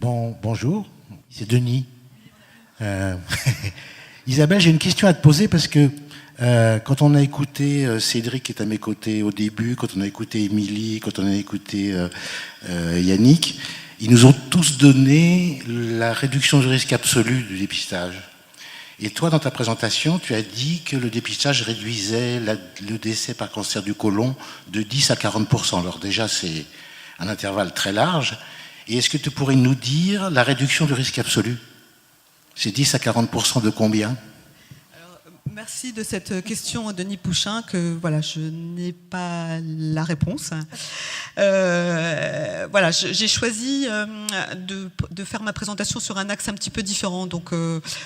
Bonjour, c'est Denis. Euh, Isabelle, j'ai une question à te poser parce que quand on a écouté Cédric qui est à mes côtés au début, quand on a écouté Émilie, quand on a écouté Yannick, ils nous ont tous donné la réduction du risque absolu du dépistage. Et toi, dans ta présentation, tu as dit que le dépistage réduisait le décès par cancer du côlon de 10 à 40%. Alors déjà, c'est un intervalle très large. Et est-ce que tu pourrais nous dire la réduction du risque absolu? C'est 10 à 40% de combien? Merci de cette question, Denis Pouchin, que voilà, je n'ai pas la réponse. Voilà, j'ai choisi de faire ma présentation sur un axe un petit peu différent. Donc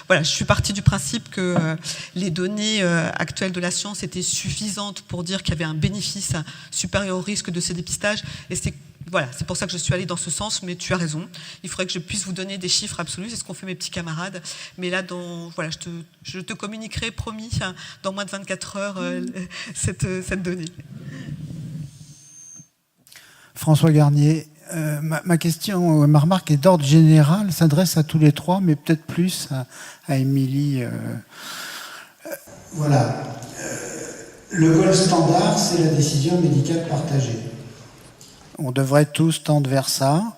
voilà, je suis partie du principe que les données actuelles de la science étaient suffisantes pour dire qu'il y avait un bénéfice supérieur au risque de ces dépistages. Et voilà, c'est pour ça que je suis allée dans ce sens, mais tu as raison. Il faudrait que je puisse vous donner des chiffres absolus, c'est ce qu'ont fait mes petits camarades. Mais là, voilà, je te communiquerai, promis, dans moins de 24 heures, cette donnée. François Garnier, ma question, ma remarque est d'ordre général, s'adresse à tous les trois, mais peut-être plus à Émilie. Voilà. Le gold standard, c'est la décision médicale partagée. On devrait tous tendre vers ça.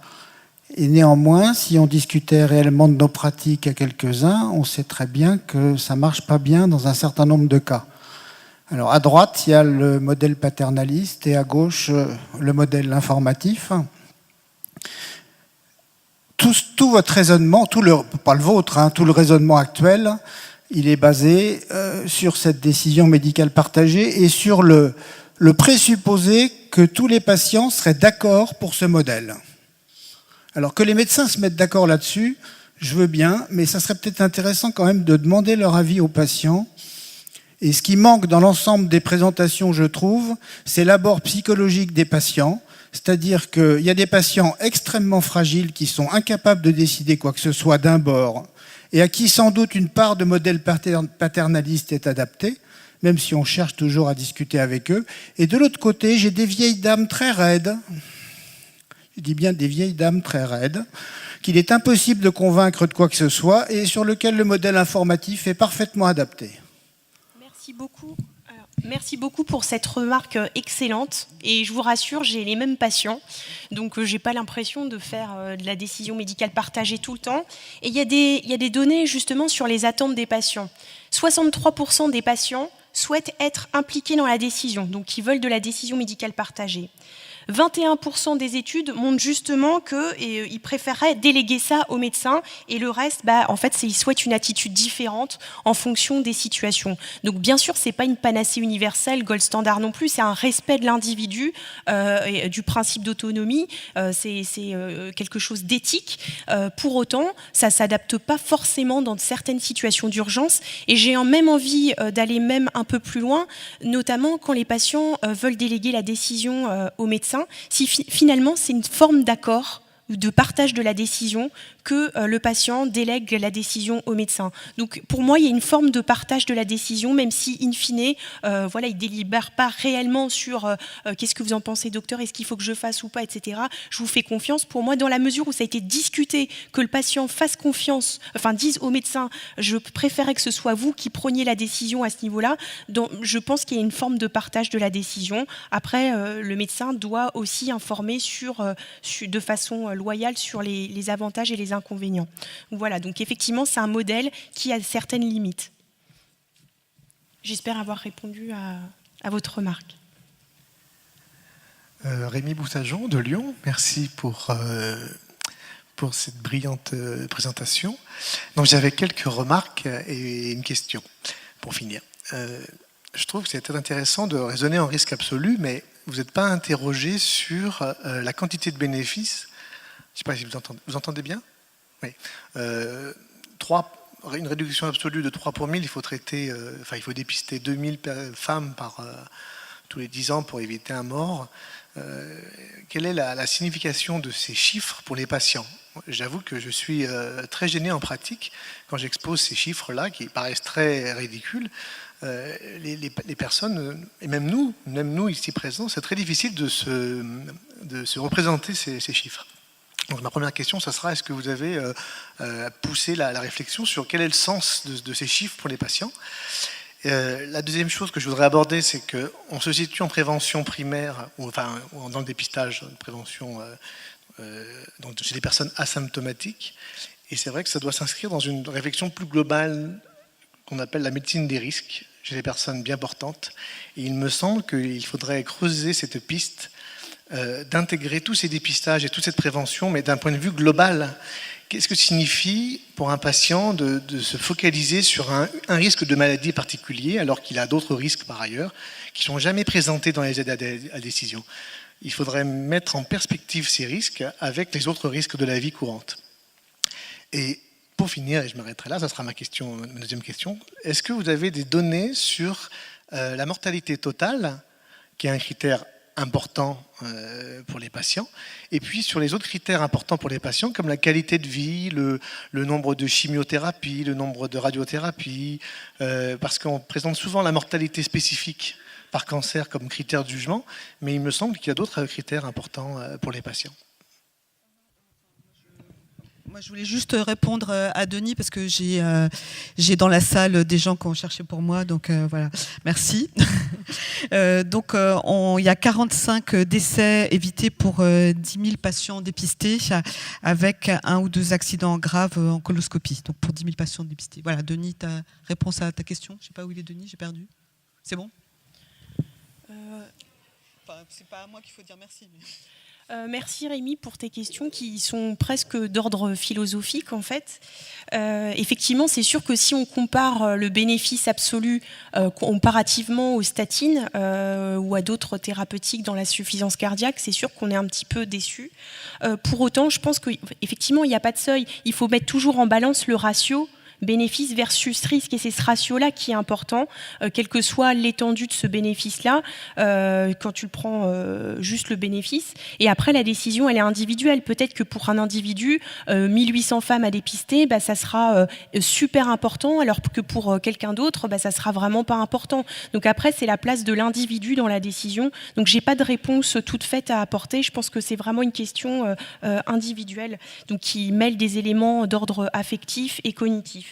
Et néanmoins, si on discutait réellement de nos pratiques à quelques-uns, on sait très bien que ça ne marche pas bien dans un certain nombre de cas. Alors à droite, il y a le modèle paternaliste et à gauche, le modèle informatif. Tout votre raisonnement, pas le vôtre, tout le raisonnement actuel, il est basé sur cette décision médicale partagée et sur le présupposé que tous les patients seraient d'accord pour ce modèle. Alors que les médecins se mettent d'accord là-dessus, je veux bien, mais ça serait peut-être intéressant quand même de demander leur avis aux patients. Et ce qui manque dans l'ensemble des présentations, je trouve, c'est l'abord psychologique des patients. C'est-à-dire qu'il y a des patients extrêmement fragiles qui sont incapables de décider quoi que ce soit d'un bord et à qui sans doute une part de modèle paternaliste est adaptée, même si on cherche toujours à discuter avec eux. Et de l'autre côté, j'ai des vieilles dames très raides, je dis bien des vieilles dames très raides, qu'il est impossible de convaincre de quoi que ce soit et sur lequel le modèle informatif est parfaitement adapté. Merci beaucoup. Merci beaucoup pour cette remarque excellente. Et je vous rassure, j'ai les mêmes patients. Donc, je n'ai pas l'impression de faire de la décision médicale partagée tout le temps. Et il y a des données justement sur les attentes des patients. 63% des patients souhaitent être impliqués dans la décision, donc qui veulent de la décision médicale partagée. 21% des études montrent justement qu'ils préféreraient déléguer ça aux médecins et le reste, en fait, ils souhaitent une attitude différente en fonction des situations. Donc bien sûr, c'est pas une panacée universelle, gold standard non plus, c'est un respect de l'individu, du principe d'autonomie, c'est quelque chose d'éthique. Pour autant, ça s'adapte pas forcément dans certaines situations d'urgence et j'ai même envie d'aller même un peu plus loin, notamment quand les patients veulent déléguer la décision aux médecins. Si finalement c'est une forme d'accord de partage de la décision que le patient délègue la décision au médecin. Donc pour moi, il y a une forme de partage de la décision, même si in fine, voilà, il ne délibère pas réellement sur qu'est-ce que vous en pensez, docteur, est-ce qu'il faut que je fasse ou pas, etc. Je vous fais confiance. Pour moi, dans la mesure où ça a été discuté, que le patient fasse confiance, enfin dise au médecin, je préférerais que ce soit vous qui preniez la décision à ce niveau-là. Donc je pense qu'il y a une forme de partage de la décision. Après, le médecin doit aussi informer de façon loyale sur les avantages et les inconvénients. Voilà, donc effectivement, c'est un modèle qui a certaines limites. J'espère avoir répondu à votre remarque. Rémi Boussageon de Lyon, merci pour cette brillante présentation. Donc j'avais quelques remarques et une question pour finir. Je trouve que c'est très intéressant de raisonner en risque absolu, mais vous n'êtes pas interrogé sur la quantité de bénéfices. Je ne sais pas si vous entendez bien. Oui. Une réduction absolue de 3 pour 1000, il faut dépister 2000 femmes tous les 10 ans pour éviter un mort. Quelle est la signification de ces chiffres pour les patients? J'avoue que je suis très gêné en pratique quand j'expose ces chiffres-là qui paraissent très ridicules. Les personnes, et même nous ici présents, c'est très difficile de se représenter ces chiffres. Donc ma première question, ça sera, est-ce que vous avez poussé la réflexion sur quel est le sens de ces chiffres pour les patients? La deuxième chose que je voudrais aborder, c'est qu'on se situe en prévention primaire, ou dans le dépistage, prévention donc chez les personnes asymptomatiques. Et c'est vrai que ça doit s'inscrire dans une réflexion plus globale qu'on appelle la médecine des risques chez les personnes bien portantes. Et il me semble qu'il faudrait creuser cette piste d'intégrer tous ces dépistages et toute cette prévention, mais d'un point de vue global. Qu'est-ce que signifie pour un patient de se focaliser sur un risque de maladie particulier alors qu'il a d'autres risques par ailleurs qui ne sont jamais présentés dans les aides à décision? Il faudrait mettre en perspective ces risques avec les autres risques de la vie courante. Et pour finir, et je m'arrêterai là, ça sera ma deuxième question, est-ce que vous avez des données sur la mortalité totale, qui est un critère important pour les patients, et puis sur les autres critères importants pour les patients, comme la qualité de vie, le nombre de chimiothérapies, le nombre de radiothérapies, parce qu'on présente souvent la mortalité spécifique par cancer comme critère de jugement, mais il me semble qu'il y a d'autres critères importants pour les patients. Moi, je voulais juste répondre à Denis parce que j'ai dans la salle des gens qui ont cherché pour moi, donc voilà, merci. Donc, il y a 45 décès évités pour 10 000 patients dépistés avec 1 ou 2 accidents graves en coloscopie, donc pour 10 000 patients dépistés. Voilà, Denis, ta réponse à ta question. Je ne sais pas où il est, Denis, j'ai perdu. C'est bon? Enfin, c'est pas à moi qu'il faut dire merci. Mais... Merci Rémi pour tes questions qui sont presque d'ordre philosophique en fait. Effectivement, c'est sûr que si on compare le bénéfice absolu comparativement aux statines ou à d'autres thérapeutiques dans l'insuffisance cardiaque, c'est sûr qu'on est un petit peu déçu. Pour autant, je pense qu'effectivement, il n'y a pas de seuil. Il faut mettre toujours en balance le ratio bénéfice versus risque, et c'est ce ratio-là qui est important, quelle que soit l'étendue de ce bénéfice-là, quand tu le prends juste le bénéfice. Et après, la décision, elle est individuelle. Peut-être que pour un individu, 1800 femmes à dépister, ça sera super important, alors que pour quelqu'un d'autre, ça sera vraiment pas important. Donc après, c'est la place de l'individu dans la décision. Donc j'ai pas de réponse toute faite à apporter. Je pense que c'est vraiment une question individuelle, donc qui mêle des éléments d'ordre affectif et cognitif.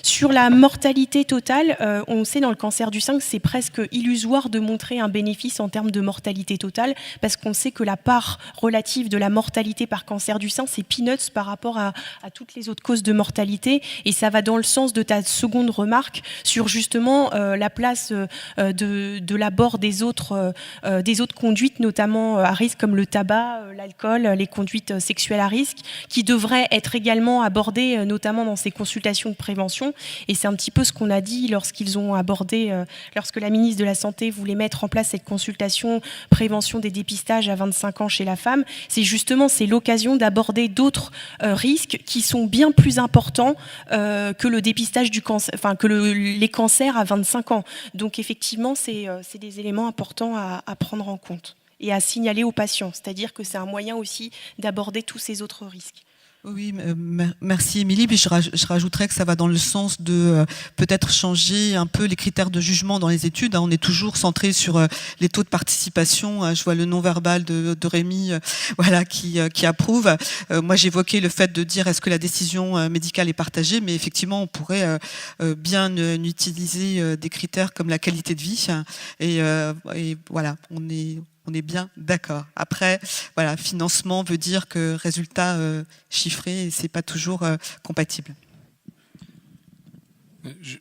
Sur la mortalité totale, on sait dans le cancer du sein que c'est presque illusoire de montrer un bénéfice en termes de mortalité totale, parce qu'on sait que la part relative de la mortalité par cancer du sein, c'est peanuts par rapport à toutes les autres causes de mortalité, et ça va dans le sens de ta seconde remarque sur justement la place de l'abord des autres conduites, notamment à risque comme le tabac, l'alcool, les conduites sexuelles à risque, qui devraient être également abordées notamment dans ces consultations de prévention. Et c'est un petit peu ce qu'on a dit lorsqu'ils ont abordé, lorsque la ministre de la Santé voulait mettre en place cette consultation prévention des dépistages à 25 ans chez la femme. C'est l'occasion d'aborder d'autres risques qui sont bien plus importants que le dépistage du cancer, les cancers à 25 ans. Donc effectivement, c'est des éléments importants à prendre en compte et à signaler aux patients. C'est-à-dire que c'est un moyen aussi d'aborder tous ces autres risques. Oui, merci Émilie. Puis je rajouterais que ça va dans le sens de peut-être changer un peu les critères de jugement dans les études. On est toujours centré sur les taux de participation. Je vois le non-verbal de Rémi, voilà, qui approuve. Moi, j'évoquais le fait de dire est-ce que la décision médicale est partagée, mais effectivement, on pourrait bien utiliser des critères comme la qualité de vie. Et voilà, on est bien d'accord. Après, voilà, financement veut dire que résultat chiffré, c'est pas toujours compatible.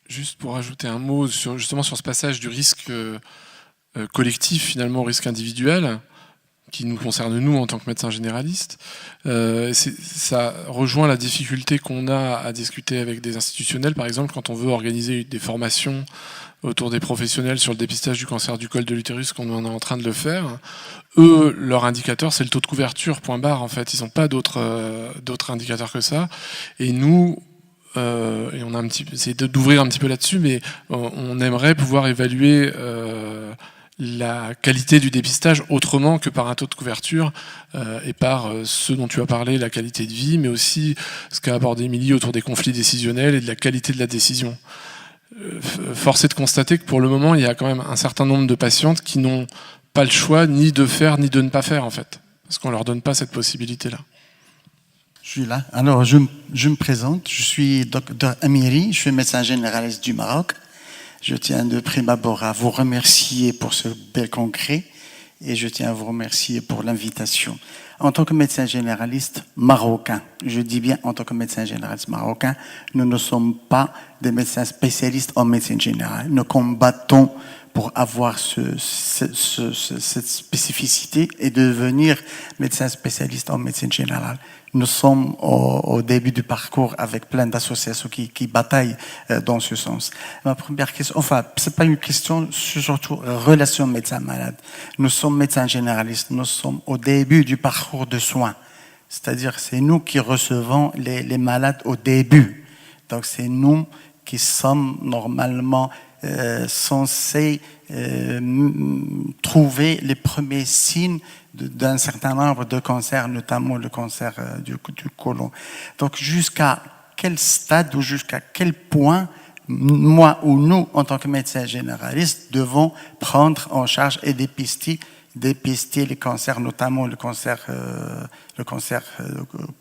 Juste pour ajouter un mot justement sur ce passage du risque collectif finalement au risque individuel, qui nous concerne nous en tant que médecins généralistes, ça rejoint la difficulté qu'on a à discuter avec des institutionnels, par exemple quand on veut organiser des formations autour des professionnels sur le dépistage du cancer du col de l'utérus, qu'on est en train de le faire. Eux, leur indicateur, c'est le taux de couverture, point barre, en fait. Ils n'ont pas d'autres indicateurs que ça. Et nous, et on a essayé d'ouvrir un petit peu là-dessus, mais on aimerait pouvoir évaluer la qualité du dépistage autrement que par un taux de couverture et par ce dont tu as parlé, la qualité de vie, mais aussi ce qu'a abordé Émilie autour des conflits décisionnels et de la qualité de la décision. Force est de constater que pour le moment, il y a quand même un certain nombre de patientes qui n'ont pas le choix ni de faire ni de ne pas faire, en fait, parce qu'on ne leur donne pas cette possibilité-là. Je suis là. Alors, je me présente. Je suis docteur Amiri. Je suis médecin généraliste du Maroc. Je tiens de prime abord à vous remercier pour ce bel congrès et je tiens à vous remercier pour l'invitation. En tant que médecin généraliste marocain, je dis bien en tant que médecin généraliste marocain, nous ne sommes pas des médecins spécialistes en médecine générale. Nous combattons pour avoir cette spécificité et devenir médecin spécialiste en médecine générale. Nous sommes au début du parcours avec plein d'associations qui bataillent dans ce sens. Ma première question, enfin, c'est pas une question, c'est surtout relation médecin-malade. Nous sommes médecins généralistes, nous sommes au début du parcours de soins. C'est-à-dire, c'est nous qui recevons les malades au début. Donc, c'est nous qui sommes normalement censés trouver les premiers signes d'un certain nombre de cancers, notamment le cancer du côlon. Donc jusqu'à quel stade ou jusqu'à quel point moi ou nous, en tant que médecins généralistes, devons prendre en charge et dépister les cancers, notamment le cancer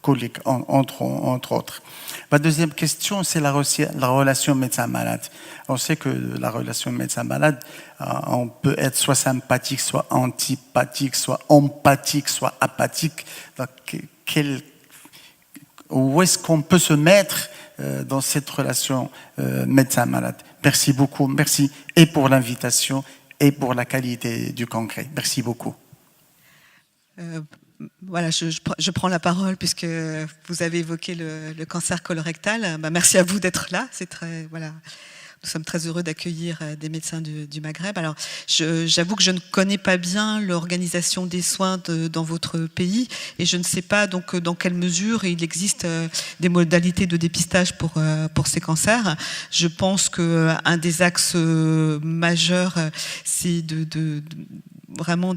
colique, entre autres. Ma deuxième question, c'est la relation médecin-malade. On sait que la relation médecin-malade, on peut être soit sympathique, soit antipathique, soit empathique, soit apathique. Donc, où est-ce qu'on peut se mettre dans cette relation médecin-malade? Merci beaucoup. Merci et pour l'invitation et pour la qualité du congrès. Merci beaucoup. Voilà, je prends la parole puisque vous avez évoqué le cancer colorectal. Merci à vous d'être là. C'est très, voilà. Nous sommes très heureux d'accueillir des médecins du Maghreb. Alors, j'avoue que je ne connais pas bien l'organisation des soins dans votre pays et je ne sais pas donc dans quelle mesure il existe des modalités de dépistage pour ces cancers. Je pense que un des axes majeurs, c'est vraiment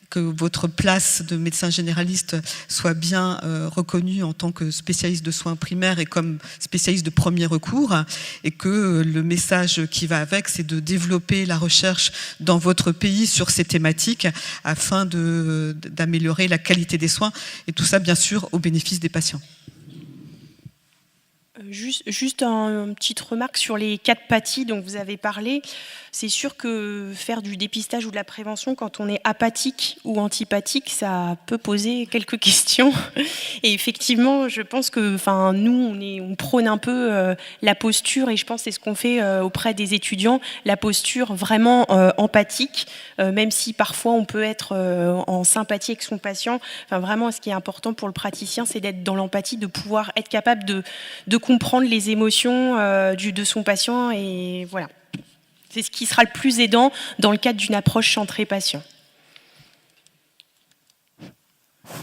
que votre place de médecin généraliste soit bien reconnue en tant que spécialiste de soins primaires et comme spécialiste de premier recours, et que le message qui va avec, c'est de développer la recherche dans votre pays sur ces thématiques afin d'améliorer la qualité des soins, et tout ça bien sûr au bénéfice des patients. Juste une petite remarque sur les 4 pathies dont vous avez parlé. C'est sûr que faire du dépistage ou de la prévention quand on est apathique ou antipathique, ça peut poser quelques questions. Et effectivement, je pense que, nous, on prône un peu la posture, et je pense que c'est ce qu'on fait auprès des étudiants, la posture vraiment empathique, même si parfois on peut être en sympathie avec son patient. Enfin, vraiment, ce qui est important pour le praticien, c'est d'être dans l'empathie, de pouvoir être capable de comprendre les émotions de son patient, et voilà. C'est ce qui sera le plus aidant dans le cadre d'une approche centrée patient.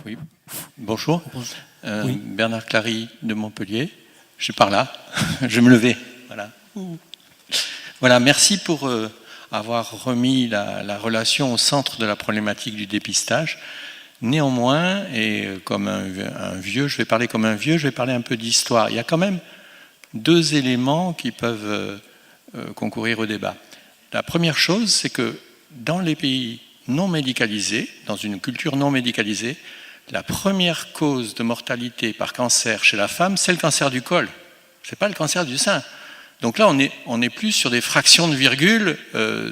Oui, bonjour. Oui. Bernard Clary de Montpellier. Je suis par là. Je vais me lever. Voilà. Voilà, merci pour avoir remis la relation au centre de la problématique du dépistage. Néanmoins, et comme un vieux, je vais parler comme un vieux, je vais parler un peu d'histoire. Il y a quand même 2 éléments qui peuvent concourir au débat. La première chose, c'est que dans les pays non médicalisés, dans une culture non médicalisée, la première cause de mortalité par cancer chez la femme, c'est le cancer du col. C'est pas le cancer du sein. Donc là, on est plus sur des fractions de virgule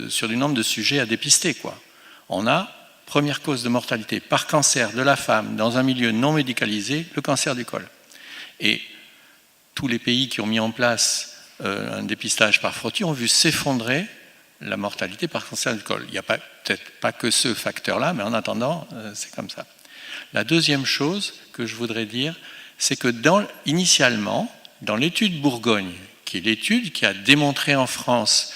sur du nombre de sujets à dépister, quoi. On a première cause de mortalité par cancer de la femme dans un milieu non médicalisé, le cancer du col. Et tous les pays qui ont mis en place un dépistage par frottis ont vu s'effondrer la mortalité par cancer du col. Il n'y a peut-être pas que ce facteur-là, mais en attendant, c'est comme ça. La deuxième chose que je voudrais dire, c'est que initialement, dans l'étude Bourgogne, qui est l'étude qui a démontré en France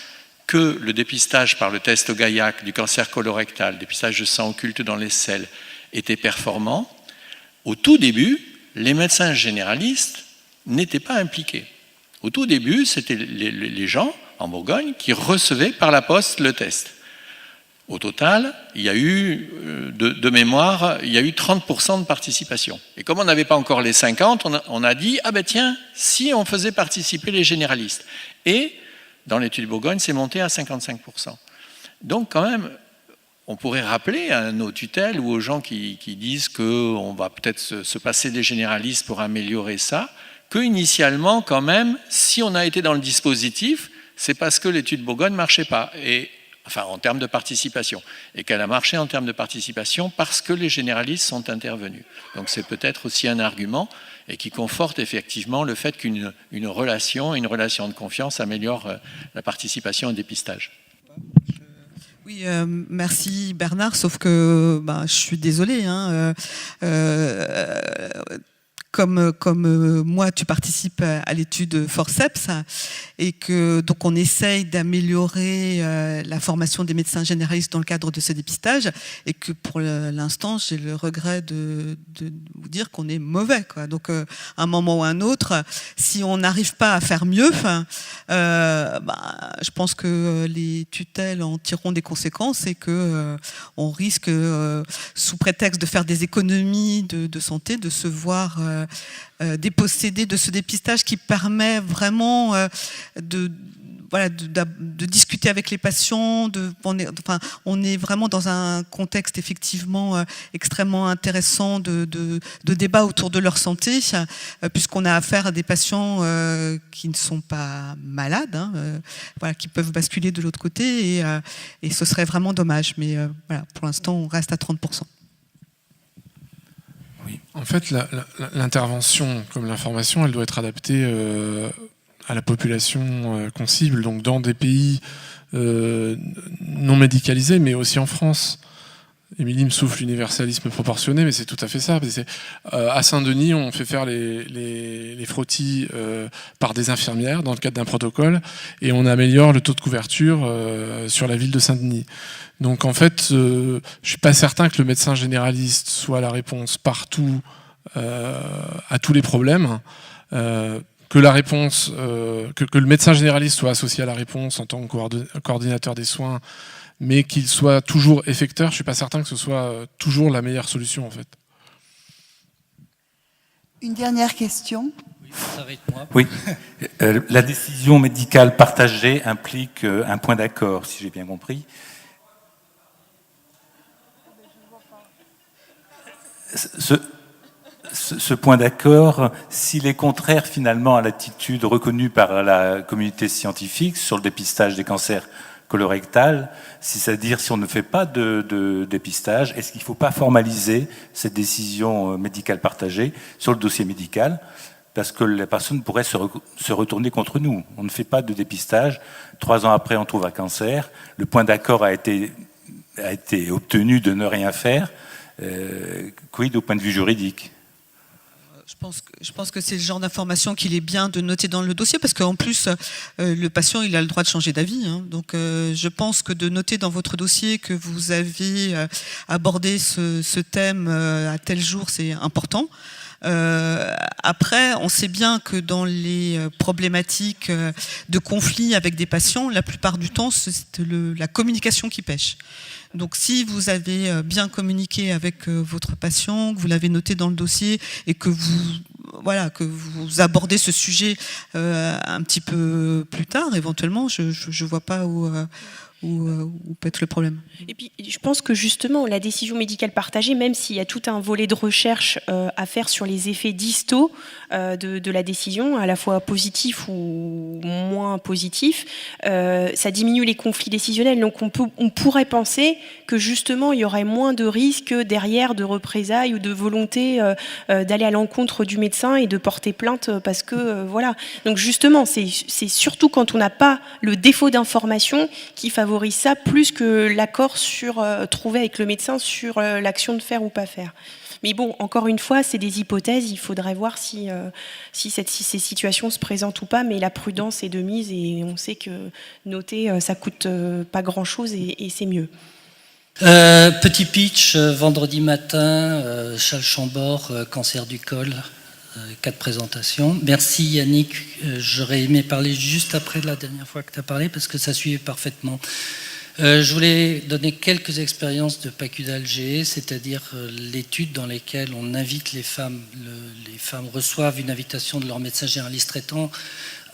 que le dépistage par le test au Gaillac du cancer colorectal, dépistage de sang occulte dans les selles, était performant, au tout début, les médecins généralistes n'étaient pas impliqués. Au tout début, c'était les gens en Bourgogne qui recevaient par la poste le test. Au total, il y a eu, de mémoire, il y a eu 30% de participation. Et comme on n'avait pas encore les 50, on a dit, ah ben tiens, si on faisait participer les généralistes. Et dans l'étude Bourgogne, c'est monté à 55%. Donc quand même, on pourrait rappeler à nos tutelles ou aux gens qui disent qu'on va peut-être se passer des généralistes pour améliorer ça, qu'initialement, quand même, si on a été dans le dispositif, c'est parce que l'étude Bourgogne ne marchait pas, enfin en termes de participation, et qu'elle a marché en termes de participation parce que les généralistes sont intervenus. Donc c'est peut-être aussi un argument, et qui conforte effectivement le fait qu'une relation de confiance améliore la participation et le dépistage. Oui, merci Bernard, sauf que je suis désolée. Comme moi, tu participes à l'étude Forceps et que donc on essaye d'améliorer la formation des médecins généralistes dans le cadre de ce dépistage et que pour l'instant, j'ai le regret de vous dire qu'on est mauvais, quoi. Donc, à un moment ou à un autre, si on n'arrive pas à faire mieux, je pense que les tutelles en tireront des conséquences et que on risque, sous prétexte de faire des économies de santé, de se voir dépossédé de ce dépistage qui permet vraiment de discuter avec les patients. On est vraiment dans un contexte effectivement extrêmement intéressant de débat autour de leur santé, puisqu'on a affaire à des patients qui ne sont pas malades, qui peuvent basculer de l'autre côté, et ce serait vraiment dommage. Mais pour l'instant, on reste à 30%. Oui. En fait, l'intervention comme l'information, elle doit être adaptée à la population qu'on cible, donc dans des pays non médicalisés, mais aussi en France. Émilie me souffle l'universalisme proportionné, mais c'est tout à fait ça. À Saint-Denis, on fait faire les frottis par des infirmières dans le cadre d'un protocole, et on améliore le taux de couverture sur la ville de Saint-Denis. Donc en fait, je suis pas certain que le médecin généraliste soit la réponse partout à tous les problèmes. Que la réponse, que le médecin généraliste soit associé à la réponse en tant que coordinateur des soins, mais qu'il soit toujours effecteur, je suis pas certain que ce soit toujours la meilleure solution en fait. Une dernière question. Oui, ça va être moi. Oui. La décision médicale partagée implique un point d'accord, si j'ai bien compris. Ce point d'accord, s'il est contraire finalement à l'attitude reconnue par la communauté scientifique sur le dépistage des cancers colorectal, c'est-à-dire si on ne fait pas de dépistage, est-ce qu'il ne faut pas formaliser cette décision médicale partagée sur le dossier médical, parce que la personne pourrait se retourner contre nous. On ne fait pas de dépistage, 3 ans après on trouve un cancer, le point d'accord a été obtenu de ne rien faire, quid au point de vue juridique ? Je pense que c'est le genre d'information qu'il est bien de noter dans le dossier, parce qu'en plus, le patient, il a le droit de changer d'avis. Donc, je pense que de noter dans votre dossier que vous avez abordé ce thème à tel jour, c'est important. Après, on sait bien que dans les problématiques de conflit avec des patients, la plupart du temps, c'est la communication qui pêche. Donc si vous avez bien communiqué avec votre patient, que vous l'avez noté dans le dossier et que vous abordez ce sujet un petit peu plus tard, éventuellement, je vois pas où peut être le problème. Et puis, je pense que justement, la décision médicale partagée, même s'il y a tout un volet de recherche à faire sur les effets distaux de la décision, à la fois positifs ou moins positifs, ça diminue les conflits décisionnels. Donc, on pourrait penser que justement, il y aurait moins de risques derrière de représailles ou de volonté d'aller à l'encontre du médecin et de porter plainte parce que, voilà. Donc, justement, c'est surtout quand on n'a pas le défaut d'information qui favorise ça plus que l'accord trouvé avec le médecin sur l'action de faire ou pas faire. Mais bon, encore une fois, c'est des hypothèses, il faudrait voir si ces situations se présentent ou pas, mais la prudence est de mise et on sait que noter, ça coûte pas grand-chose et c'est mieux. Petit pitch, vendredi matin, Charles Chambord, cancer du col. 4 présentations. Merci Yannick, j'aurais aimé parler juste après la dernière fois que tu as parlé parce que ça suivait parfaitement. Je voulais donner quelques expériences de PACU d'Alger, c'est-à-dire l'étude dans laquelle on invite les femmes reçoivent une invitation de leur médecin généraliste traitant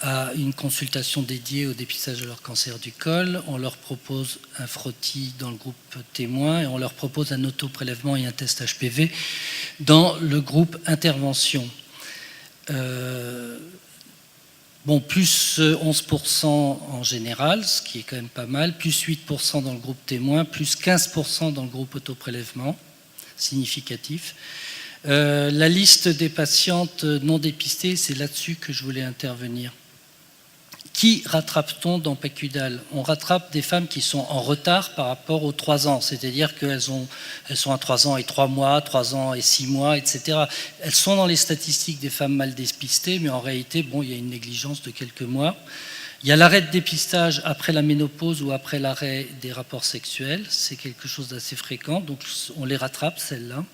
à une consultation dédiée au dépistage de leur cancer du col. On leur propose un frottis dans le groupe témoin et on leur propose un autoprélèvement et un test HPV dans le groupe intervention. Bon, plus 11% en général, ce qui est quand même pas mal, plus 8% dans le groupe témoin, plus 15% dans le groupe autoprélèvement, significatif. La liste des patientes non dépistées, c'est là-dessus que je voulais intervenir. Qui rattrape-t-on dans PQDAL? On rattrape des femmes qui sont en retard par rapport aux 3 ans, c'est-à-dire qu'elles sont à 3 ans et 3 mois, 3 ans et 6 mois, etc. Elles sont dans les statistiques des femmes mal dépistées, mais en réalité, bon, il y a une négligence de quelques mois. Il y a l'arrêt de dépistage après la ménopause ou après l'arrêt des rapports sexuels, c'est quelque chose d'assez fréquent, donc on les rattrape, celles-là.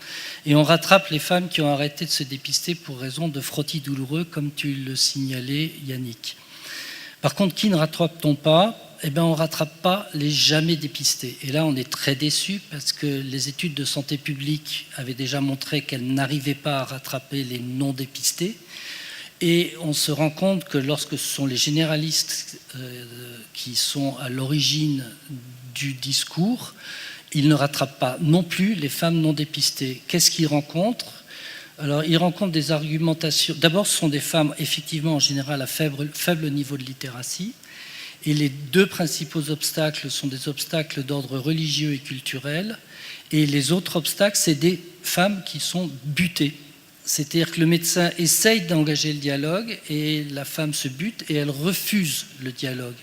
Et on rattrape les femmes qui ont arrêté de se dépister pour raison de frottis douloureux, comme tu le signalais, Yannick. Par contre, qui ne rattrape-t-on pas? Eh bien, on ne rattrape pas les jamais dépistés. Et là, on est très déçus parce que les études de santé publique avaient déjà montré qu'elles n'arrivaient pas à rattraper les non dépistés. Et on se rend compte que lorsque ce sont les généralistes qui sont à l'origine du discours, ils ne rattrapent pas non plus les femmes non dépistées. Qu'est-ce qu'ils rencontrent? Alors, ils rencontrent des argumentations. D'abord, ce sont des femmes, effectivement, en général, à faible niveau de littératie. Et les 2 principaux obstacles sont des obstacles d'ordre religieux et culturel. Et les autres obstacles, c'est des femmes qui sont butées. C'est-à-dire que le médecin essaye d'engager le dialogue et la femme se bute et elle refuse le dialogue.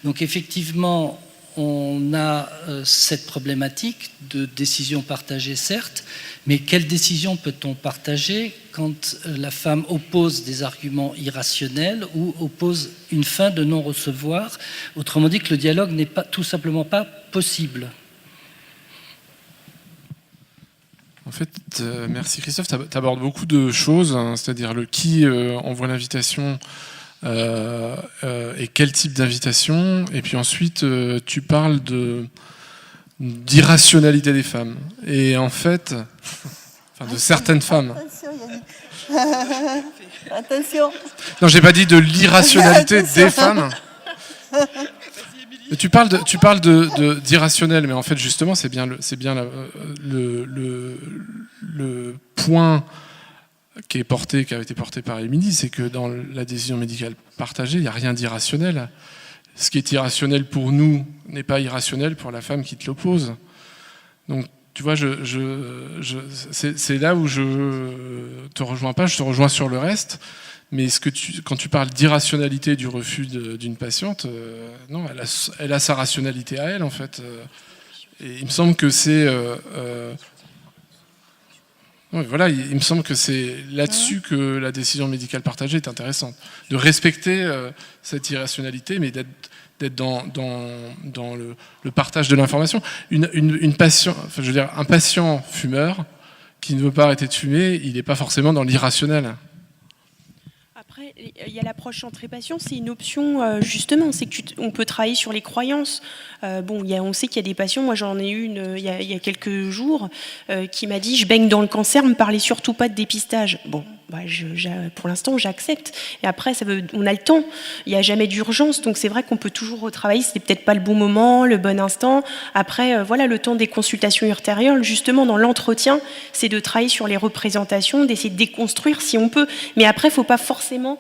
Donc, effectivement, on a cette problématique de décision partagée, certes, mais quelle décision peut-on partager quand la femme oppose des arguments irrationnels ou oppose une fin de non-recevoir? Autrement dit, que le dialogue n'est pas, tout simplement pas possible. En fait, merci Christophe, tu abordes beaucoup de choses, hein, c'est-à-dire le qui envoie l'invitation, et quel type d'invitation, et puis ensuite tu parles d'irrationalité des femmes, et en fait, enfin de certaines femmes. Attention, Yannick. Attention. Non, j'ai pas dit de l'irrationalité des femmes. Tu parles d'irrationnel, mais en fait justement c'est bien le point qui a été porté par Émilie, c'est que dans la décision médicale partagée, il n'y a rien d'irrationnel. Ce qui est irrationnel pour nous n'est pas irrationnel pour la femme qui te l'oppose. Donc, tu vois, c'est là où je te rejoins pas, je te rejoins sur le reste. Mais quand tu parles d'irrationalité du refus d'une patiente, non, elle a sa rationalité à elle, en fait. Et il me semble que c'est... voilà, il me semble que c'est là-dessus que la décision médicale partagée est intéressante. De respecter cette irrationalité, mais d'être dans le partage de l'information. Un patient fumeur qui ne veut pas arrêter de fumer, il n'est pas forcément dans l'irrationnel. Après, il y a l'approche centrée patient, c'est une option justement, c'est qu'on peut travailler sur les croyances. On sait qu'il y a des patients, moi j'en ai eu une il y a quelques jours, qui m'a dit « je baigne dans le cancer, ne me parlez surtout pas de dépistage ». Bon, pour l'instant j'accepte. Et après, on a le temps, il n'y a jamais d'urgence, donc c'est vrai qu'on peut toujours retravailler, c'était peut-être pas le bon moment, le bon instant. Après, le temps des consultations ultérieures, justement dans l'entretien, c'est de travailler sur les représentations, d'essayer de déconstruire si on peut. Mais après, il ne faut pas forcément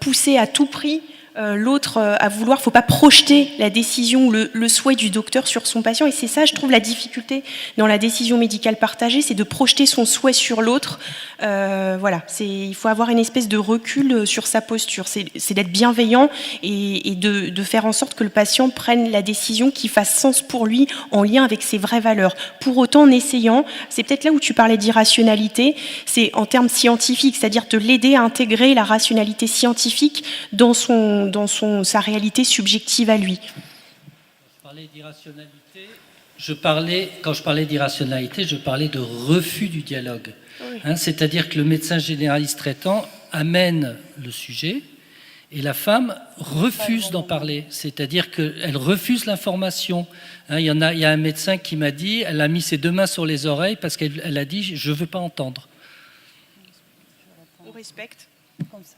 pousser à tout prix l'autre à vouloir, il ne faut pas projeter la décision ou le souhait du docteur sur son patient. Et c'est ça, je trouve, la difficulté dans la décision médicale partagée, c'est de projeter son souhait sur l'autre. Il faut avoir une espèce de recul sur sa posture. C'est d'être bienveillant et de faire en sorte que le patient prenne la décision qui fasse sens pour lui, en lien avec ses vraies valeurs. Pour autant, en essayant, c'est peut-être là où tu parlais d'irrationalité, c'est en termes scientifiques, c'est-à-dire de l'aider à intégrer la rationalité scientifique dans sa réalité subjective à lui. Quand je parlais d'irrationalité, je parlais de refus du dialogue. Oui. C'est-à-dire que le médecin généraliste traitant amène le sujet et la femme refuse d'en parler. C'est-à-dire qu'elle refuse l'information. Il y a un médecin qui m'a dit, elle a mis ses 2 mains sur les oreilles parce qu'elle a dit « je ne veux pas entendre ». On respecte. Comme ça.